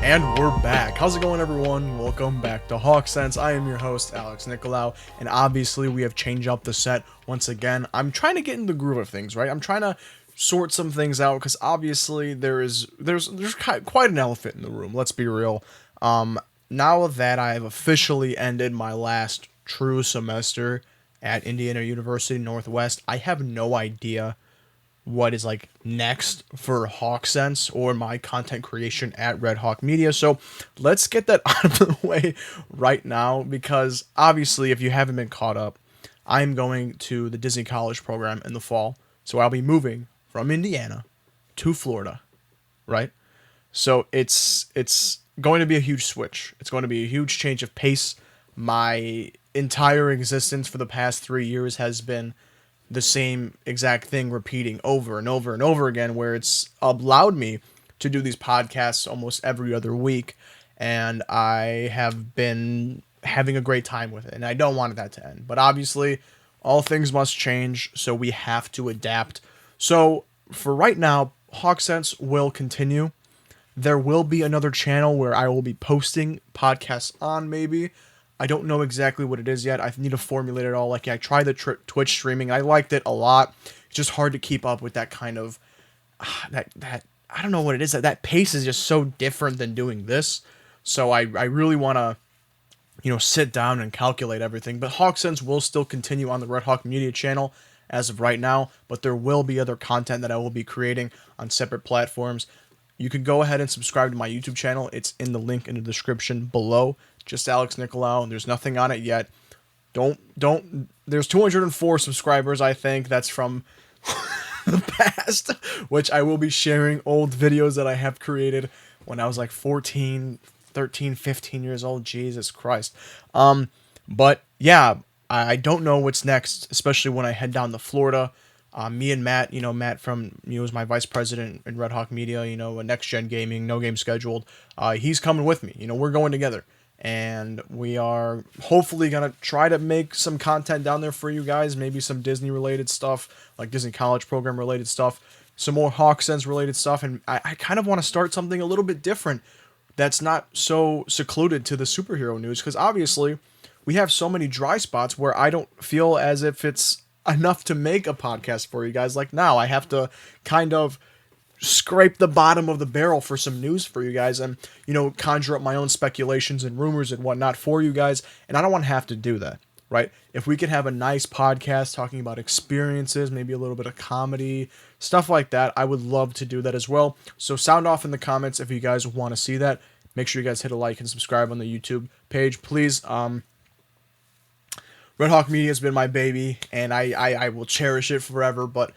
And we're back. How's it going, everyone? Welcome back to Hawk Sense. I am your host, Alex Nicolau, and obviously we have changed up the set once again. I'm trying to get in the groove of things, right? I'm trying to sort some things out because obviously there's quite an elephant in the room. Let's be real. Now that I have officially ended my last true semester at Indiana University Northwest, I have no idea what is like next for Hawk Sense or my content creation at Red Hawk Media. So let's get that out of the way right now because obviously if you haven't been caught up, I'm going to the Disney College program in the fall. So I'll be moving from Indiana to Florida, right? So it's going to be a huge switch. It's going to be a huge change of pace. My entire existence for the past 3 years has been the same exact thing repeating over and over and over again, where it's allowed me to do these podcasts almost every other week, and I have been having a great time with it, and I don't want that to end. But obviously, all things must change, so we have to adapt. So for right now, Hawk Sense will continue. There will be another channel where I will be posting podcasts on, maybe. I don't know exactly what it is yet. I need to formulate it all. Like, I tried the Twitch streaming. I liked it a lot. It's just hard to keep up with that kind of that I don't know what it is. That pace is just so different than doing this. So I really want to sit down and calculate everything. But Hawk Sense will still continue on the Red Hawk Media channel as of right now, but there will be other content that I will be creating on separate platforms. You can go ahead and subscribe to my YouTube channel. It's in the link in the description below. Just Alex Nicolau. There's nothing on it yet. Don't. There's 204 subscribers, I think. That's from the past, which I will be sharing old videos that I have created when I was like 14, 13, 15 years old. Jesus Christ. But yeah, I don't know what's next, especially when I head down to Florida. Me and Matt, Matt from, is my vice president in Red Hawk Media, Next Gen Gaming, No Game Scheduled. He's coming with me. We're going together. And we are hopefully going to try to make some content down there for you guys. Maybe some Disney related stuff, like Disney College program related stuff. Some more Hawk Sense related stuff. And I kind of want to start something a little bit different that's not so secluded to the superhero news. Because obviously we have so many dry spots where I don't feel as if it's enough to make a podcast for you guys. Like now I have to kind of scrape the bottom of the barrel for some news for you guys and, conjure up my own speculations and rumors and whatnot for you guys. And I don't want to have to do that, right? If we could have a nice podcast talking about experiences, maybe a little bit of comedy, stuff like that, I would love to do that as well. So sound off in the comments if you guys want to see that. Make sure you guys hit a like and subscribe on the YouTube page, please. Red Hawk Media has been my baby, and I will cherish it forever, but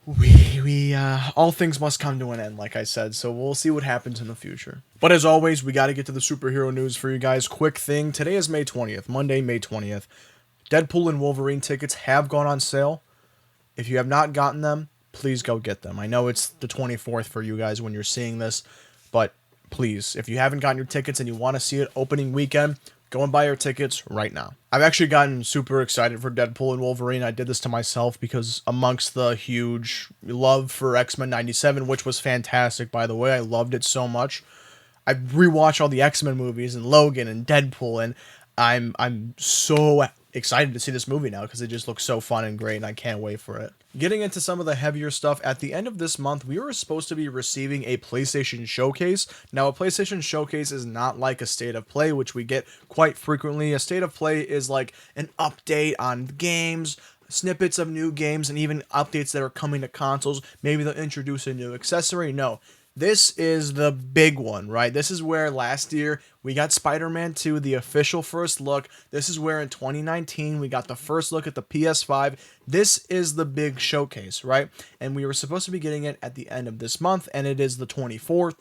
we all things must come to an end, like I said, so we'll see what happens in the future. But as always, we got to get to the superhero news for you guys. Quick thing, today is May 20th, Monday, May 20th. Deadpool and Wolverine tickets have gone on sale. If you have not gotten them, please go get them. I know it's the 24th for you guys when you're seeing this, but please, if you haven't gotten your tickets and you want to see it opening weekend, go and buy your tickets right now. I've actually gotten super excited for Deadpool and Wolverine. I did this to myself because amongst the huge love for X-Men 97, which was fantastic, by the way, I loved it so much. I rewatched all the X-Men movies and Logan and Deadpool, and I'm so excited to see this movie now because it just looks so fun and great, and I can't wait for it. Getting into some of the heavier stuff, at the end of this month, we were supposed to be receiving a PlayStation Showcase. Now, a PlayStation Showcase is not like a State of Play, which we get quite frequently. A State of Play is like an update on games, snippets of new games, and even updates that are coming to consoles. Maybe they'll introduce a new accessory. No. This is the big one, right? This is where last year we got Spider-Man 2, the official first look. This is where in 2019 we got the first look at the PS5. This is the big showcase, right? And we were supposed to be getting it at the end of this month, and it is the 24th.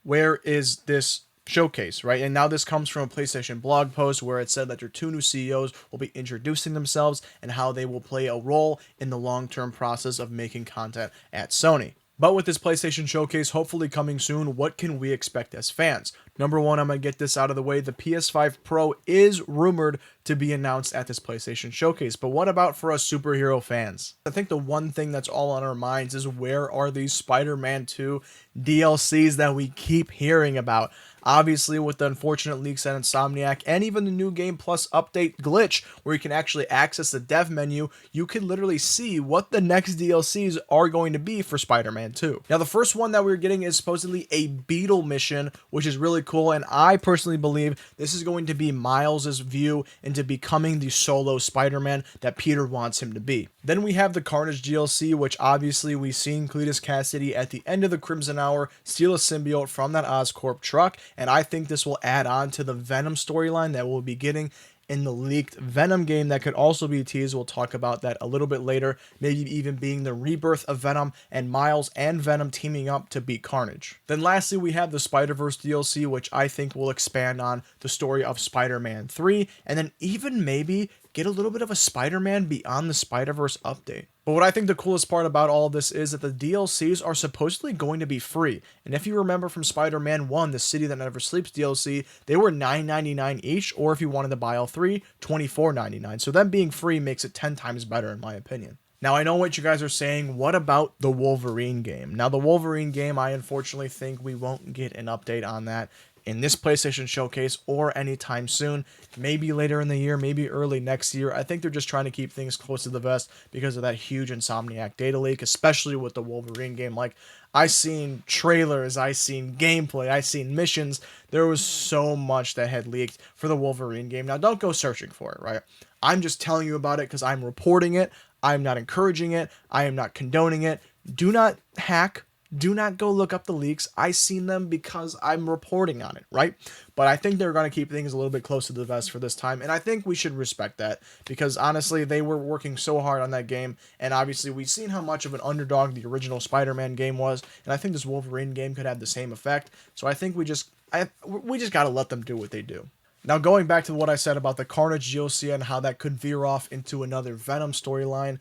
Where is this showcase, right? And now this comes from a PlayStation blog post where it said that your two new CEOs will be introducing themselves and how they will play a role in the long-term process of making content at Sony. But with this PlayStation Showcase hopefully coming soon, what can we expect as fans? Number one, I'm going to get this out of the way. The PS5 Pro is rumored to be announced at this PlayStation Showcase. But what about for us superhero fans? I think the one thing that's all on our minds is, where are these Spider-Man 2 DLCs that we keep hearing about? Obviously, with the unfortunate leaks at Insomniac and even the New Game Plus update glitch where you can actually access the dev menu, you can literally see what the next DLCs are going to be for Spider-Man 2. Now, the first one that we're getting is supposedly a Beetle mission, which is really cool, and I personally believe this is going to be Miles' view into becoming the solo Spider-Man that Peter wants him to be. Then we have the Carnage DLC, which obviously we've seen Cletus Cassidy at the end of the Crimson Hour steal a symbiote from that Oscorp truck, and I think this will add on to the Venom storyline that we'll be getting in the leaked Venom game that could also be teased. We'll talk about that a little bit later, maybe even being the rebirth of Venom and Miles and Venom teaming up to beat Carnage. Then lastly, we have the Spider-Verse DLC, which I think will expand on the story of Spider-Man 3, and then even maybe get a little bit of a Spider-Man Beyond the Spider-Verse update. But what I think the coolest part about all of this is that the DLCs are supposedly going to be free. And if you remember from Spider-Man 1, the City That Never Sleeps DLC, they were $9.99 each, or if you wanted to buy all three, $24.99. So them being free makes it 10 times better in my opinion. Now, I know what you guys are saying. What about the Wolverine game? Now, the Wolverine game, I unfortunately think we won't get an update on that in this PlayStation Showcase or anytime soon. Maybe later in the year, maybe early next year. I think they're just trying to keep things close to the vest because of that huge Insomniac data leak, especially with the Wolverine game. Like, I seen trailers, I seen gameplay, I seen missions. There was so much that had leaked for the Wolverine game. Now, don't go searching for it, right? I'm just telling you about it because I'm reporting it. I'm not encouraging it. I am not condoning it. Do not hack. Do not go look up the leaks. I seen them because I'm reporting on it, right? But I think they're going to keep things a little bit close to the vest for this time, and I think we should respect that because honestly, they were working so hard on that game, and obviously we've seen how much of an underdog the original Spider-Man game was, and I think this Wolverine game could have the same effect. So I think we just got to let them do what they do. Now, going back to what I said about the Carnage DLC and how that could veer off into another Venom storyline,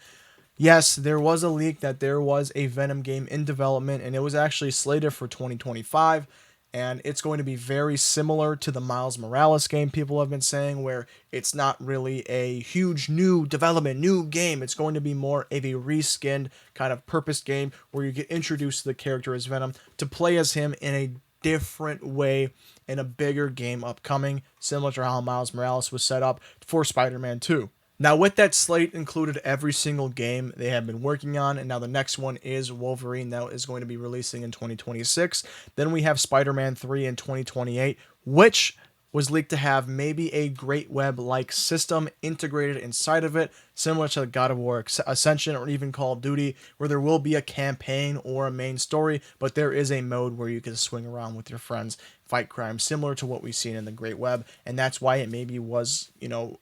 yes, there was a leak that there was a Venom game in development, and it was actually slated for 2025, and it's going to be very similar to the Miles Morales game, people have been saying, where it's not really a huge new development, new game. It's going to be more of a reskinned kind of purpose game where you get introduced to the character as Venom to play as him in a different way in a bigger game upcoming, similar to how Miles Morales was set up for Spider-Man 2. Now, with that slate included every single game they have been working on, and now the next one is Wolverine that is going to be releasing in 2026. Then we have Spider-Man 3 in 2028, which was leaked to have maybe a Great Web-like system integrated inside of it, similar to God of War Ascension or even Call of Duty, where there will be a campaign or a main story, but there is a mode where you can swing around with your friends, fight crime, similar to what we've seen in the Great Web, and that's why it maybe was,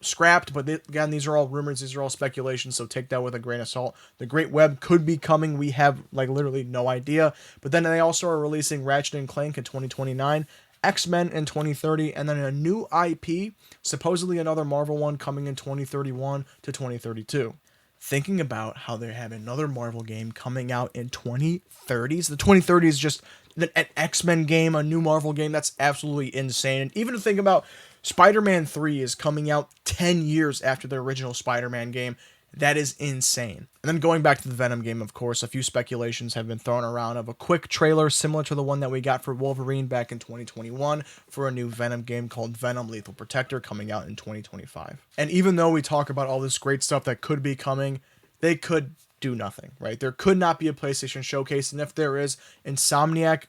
scrapped, but again, these are all rumors, these are all speculations, so take that with a grain of salt. The Great Web could be coming, we have, literally no idea, but then they also are releasing Ratchet & Clank in 2029, X-Men in 2030, and then a new IP, supposedly another Marvel one coming in 2031 to 2032. Thinking about how they have another Marvel game coming out in 2030s. The 2030s is just an X-Men game, a new Marvel game. That's absolutely insane. And even to think about Spider-Man 3 is coming out 10 years after the original Spider-Man game. That is insane. And then going back to the Venom game, of course, a few speculations have been thrown around of a quick trailer similar to the one that we got for Wolverine back in 2021 for a new Venom game called Venom Lethal Protector coming out in 2025. And even though we talk about all this great stuff that could be coming, they could do nothing, right? There could not be a PlayStation Showcase, and if there is, Insomniac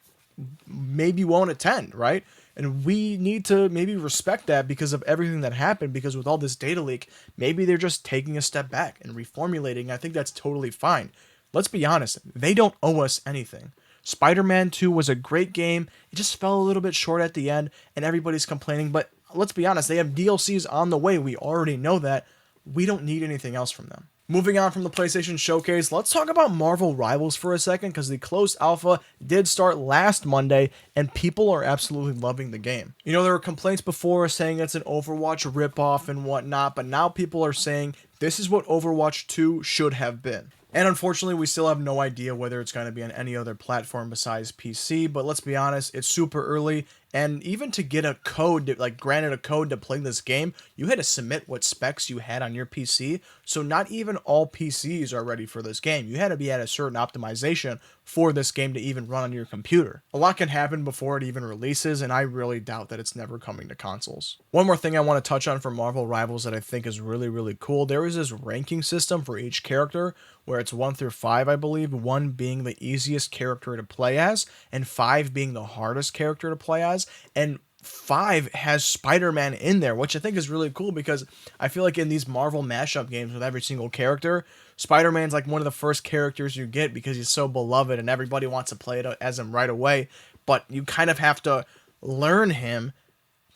maybe won't attend, right? And we need to maybe respect that because of everything that happened, because with all this data leak, maybe they're just taking a step back and reformulating. I think that's totally fine. Let's be honest, they don't owe us anything. Spider-Man 2 was a great game. It just fell a little bit short at the end, and everybody's complaining, but let's be honest, they have DLCs on the way. We already know that. We don't need anything else from them. Moving on from the PlayStation Showcase, let's talk about Marvel Rivals for a second, because the closed alpha did start last Monday, and people are absolutely loving the game. There were complaints before saying it's an Overwatch ripoff and whatnot, but now people are saying this is what Overwatch 2 should have been. And unfortunately, we still have no idea whether it's going to be on any other platform besides PC, but let's be honest, it's super early, And even to get a code, like granted a code to play this game, you had to submit what specs you had on your PC. So not even all PCs are ready for this game. You had to be at a certain optimization for this game to even run on your computer. A lot can happen before it even releases, and I really doubt that it's never coming to consoles. One more thing I want to touch on for Marvel Rivals that I think is really, really cool. There is this ranking system for each character where it's 1 through 5, I believe, 1 being the easiest character to play as, and 5 being the hardest character to play as, and 5 has Spider-Man in there, which I think is really cool because I feel like in these Marvel mashup games with every single character, Spider-Man's like one of the first characters you get because he's so beloved and everybody wants to play it as him right away, but you kind of have to learn him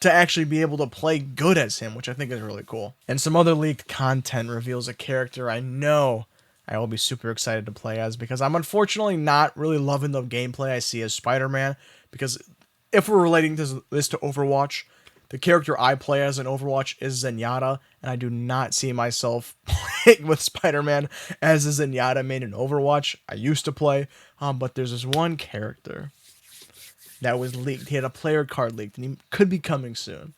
to actually be able to play good as him, which I think is really cool. And some other leaked content reveals a character I know I will be super excited to play as, because I'm unfortunately not really loving the gameplay I see as Spider-Man, because if we're relating this to Overwatch, the character I play as in Overwatch is Zenyatta, and I do not see myself playing with Spider-Man as a Zenyatta main in Overwatch. I used to play, but there's this one character that was leaked. He had a player card leaked, and he could be coming soon.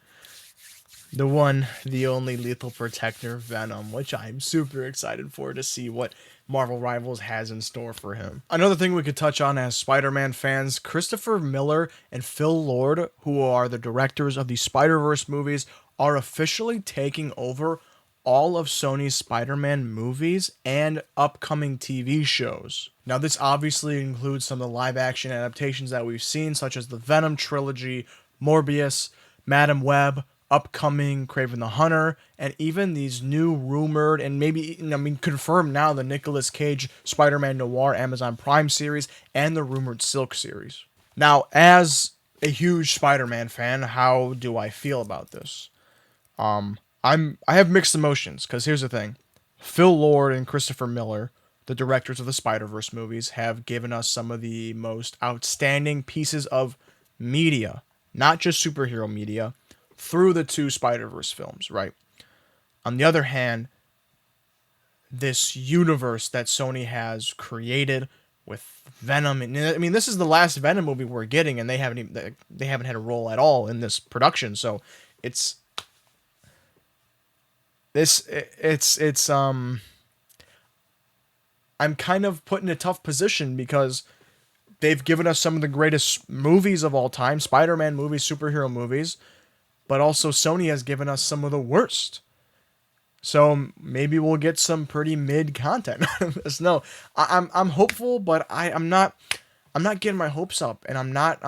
The one, the only Lethal Protector, Venom, which I'm super excited for to see what Marvel Rivals has in store for him. Another thing we could touch on as Spider-Man fans, Christopher Miller and Phil Lord, who are the directors of the Spider-Verse movies, are officially taking over all of Sony's Spider-Man movies and upcoming TV shows. Now, this obviously includes some of the live-action adaptations that we've seen, such as the Venom trilogy, Morbius, Madam Web, upcoming Kraven the Hunter, and even these new rumored and maybe, confirmed now, the Nicolas Cage Spider-Man Noir Amazon Prime series and the rumored Silk series. Now, as a huge Spider-Man fan, how do I feel about this? I have mixed emotions, because here's the thing. Phil Lord and Christopher Miller, the directors of the Spider-Verse movies, have given us some of the most outstanding pieces of media, not just superhero media, through the 2 Spider-Verse films, right? On the other hand, this universe that Sony has created with Venom, and I mean, this is the last Venom movie we're getting, and they haven't had a role at all in this production, so I'm kind of put in a tough position because they've given us some of the greatest movies of all time, Spider-Man movies, superhero movies, but also Sony has given us some of the worst. So maybe we'll get some pretty mid content out of this. No, I'm hopeful, but I'm not getting my hopes up, and I'm not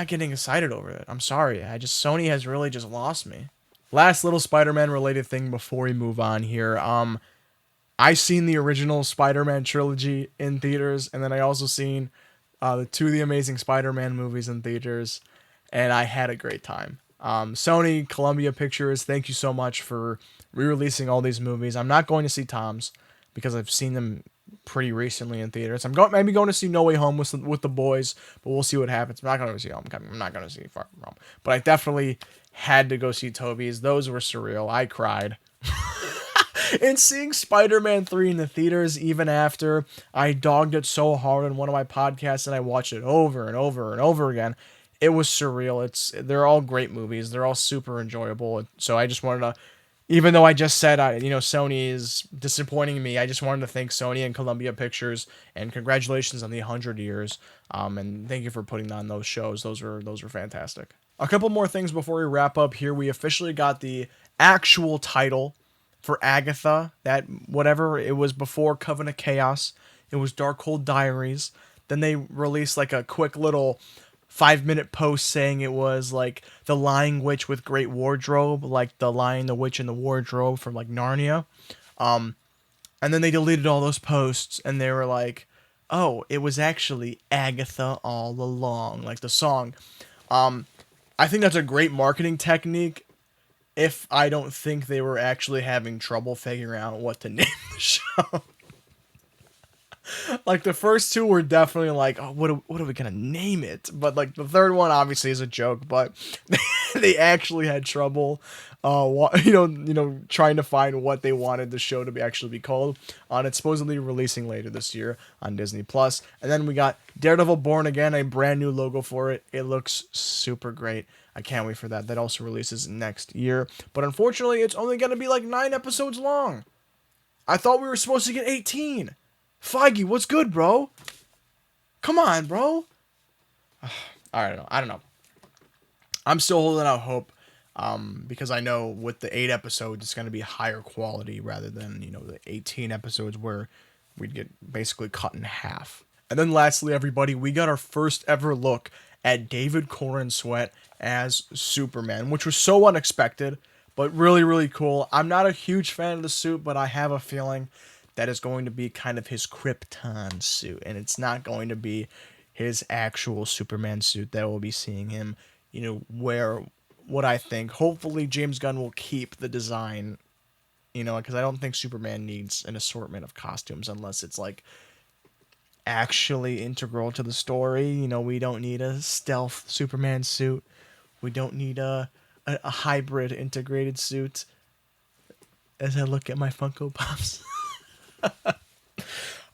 getting excited over it. I'm sorry. Sony has really just lost me. Last little Spider-Man related thing before we move on here. I seen the original Spider-Man trilogy in theaters, and then I also seen the 2 of the Amazing Spider-Man movies in theaters, and I had a great time. Sony, Columbia Pictures, thank you so much for re-releasing all these movies. I'm not going to see Tom's because I've seen them pretty recently in theaters. I'm maybe going to see No Way Home with the boys, but we'll see what happens. I'm not going to see Homecoming. I'm not going to see Far From Home, but I definitely had to go see Tobey's. Those were surreal. I cried. And seeing Spider-Man 3 in the theaters, even after I dogged it so hard on one of my podcasts and I watched it over and over and over again, it was surreal. They're all great movies. They're all super enjoyable. So I just wanted to, even though I just said, Sony is disappointing me, I just wanted to thank Sony and Columbia Pictures, and congratulations on the 100 years. And thank you for putting on those shows. Those were fantastic. A couple more things before we wrap up here. We officially got the actual title for Agatha, that whatever it was before Coven of Chaos. It was Darkhold Diaries. Then they released like a quick little 5-minute post saying it was like the Lying Witch with Great Wardrobe, like the Lion, the Witch, and the Wardrobe from like Narnia. And then they deleted all those posts, and they were like, oh, it was actually Agatha all along, like the song. I think that's a great marketing technique, if I don't think they were actually having trouble figuring out what to name the show. Like the first two were definitely like, oh, what are we gonna name it? But like the third one obviously is a joke, but they actually had trouble, trying to find what they wanted the show to be actually be called. It's supposedly releasing later this year on Disney Plus, and then we got Daredevil Born Again, a brand new logo for it. It looks super great. I can't wait for that. That also releases next year, but unfortunately, it's only gonna be like 9 episodes long. I thought we were supposed to get 18. Feige, what's good, bro? Come on, bro. I don't know. I'm still holding out hope, because I know with the 8 episodes, it's going to be higher quality rather than, the 18 episodes where we'd get basically cut in half. And then lastly, everybody, we got our first ever look at David Corenswet as Superman, which was so unexpected, but really, really cool. I'm not a huge fan of the suit, but I have a feeling that is going to be kind of his Krypton suit, and it's not going to be his actual Superman suit that we'll be seeing him, wear. What I think, hopefully James Gunn will keep the design, because I don't think Superman needs an assortment of costumes unless it's like actually integral to the story. We don't need a stealth Superman suit. We don't need a hybrid integrated suit. As I look at my Funko Pops.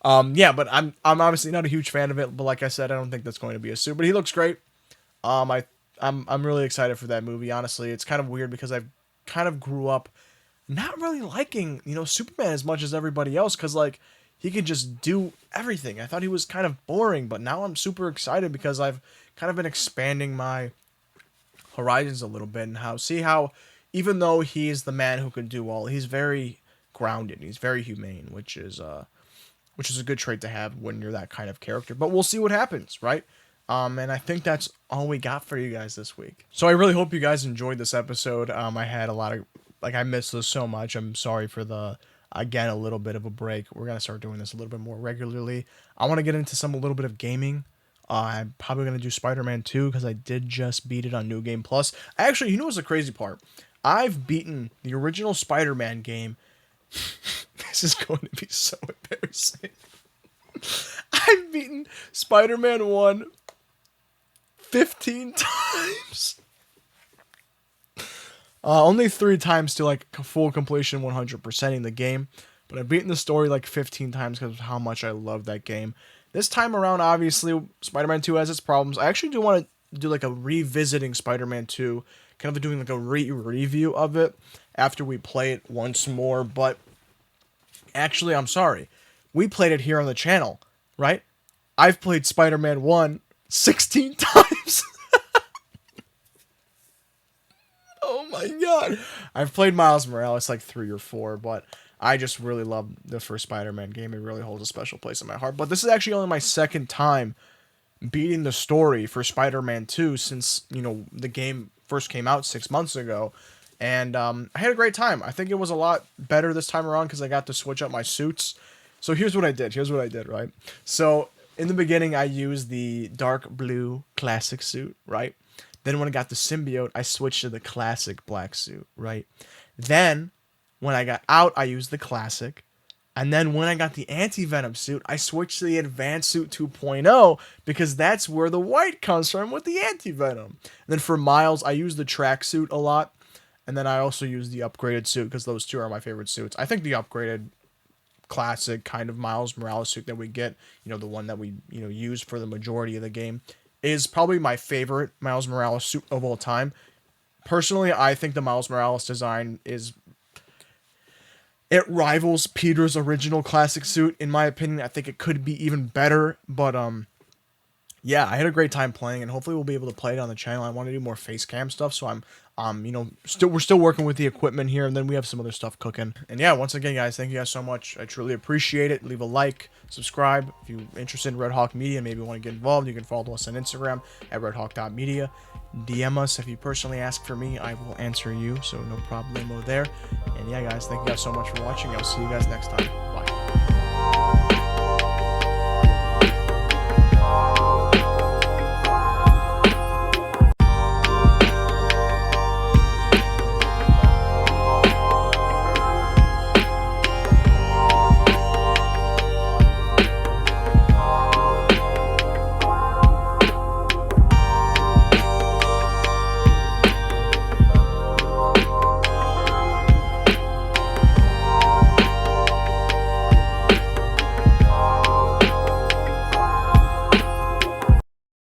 Yeah, but I'm obviously not a huge fan of it, but like I said, I don't think that's going to be a suit, but he looks great. I'm really excited for that movie. Honestly, it's kind of weird because I've kind of grew up not really liking, Superman as much as everybody else, because like he could just do everything. I thought he was kind of boring, but now I'm super excited because I've kind of been expanding my horizons a little bit, and how even though he's the man who can do all, he's very grounded. He's very humane, which is a good trait to have when you're that kind of character. But we'll see what happens, right? And I think that's all we got for you guys this week. So I really hope you guys enjoyed this episode. I had a lot of, I missed this so much. I'm sorry for again, a little bit of a break. We're going to start doing this a little bit more regularly. I want to get into a little bit of gaming. I'm probably going to do Spider-Man 2 because I did just beat it on New Game Plus. Actually, what's the crazy part? I've beaten the original Spider-Man game. This is going to be so embarrassing. I've beaten Spider-Man 1 15 times. Only 3 times to full completion, 100%ing the game. But I've beaten the story 15 times because of how much I love that game. This time around, obviously, Spider-Man 2 has its problems. I actually do want to do a revisiting Spider-Man 2, kind of doing a review of it after we play it once more. But actually, I'm sorry. We played it here on the channel, right? I've played Spider-Man 1 16 times. Oh my god. I've played Miles Morales 3 or 4, but I just really love the first Spider-Man game. It really holds a special place in my heart. But this is actually only my second time beating the story for Spider-Man 2 since, the game first came out 6 months ago. And I had a great time. I think it was a lot better this time around because I got to switch up my suits. So here's what I did. Right? So in the beginning, I used the dark blue classic suit, right? Then when I got the symbiote, I switched to the classic black suit, right? Then when I got out, I used the classic. And then when I got the anti-venom suit, I switched to the advanced suit 2.0 because that's where the white comes from with the anti-venom. And then for Miles, I used the track suit a lot. And then I also used the upgraded suit because those two are my favorite suits. I think the upgraded classic kind of Miles Morales suit that we get, the one that we, use for the majority of the game, is probably my favorite Miles Morales suit of all time. Personally, I think the Miles Morales design it rivals Peter's original classic suit. In my opinion, I think it could be even better, but yeah, I had a great time playing, and hopefully we'll be able to play it on the channel. I want to do more face cam stuff, so we're still working with the equipment here, and then we have some other stuff cooking. And yeah, once again, guys, thank you guys so much. I truly appreciate it. Leave a like, subscribe. If you're interested in Red Hawk Media, maybe want to get involved, you can follow us on Instagram at redhawk.media. DM us if you personally ask for me. I will answer you, so no problemo there. And yeah, guys, thank you guys so much for watching. I'll see you guys next time. Bye.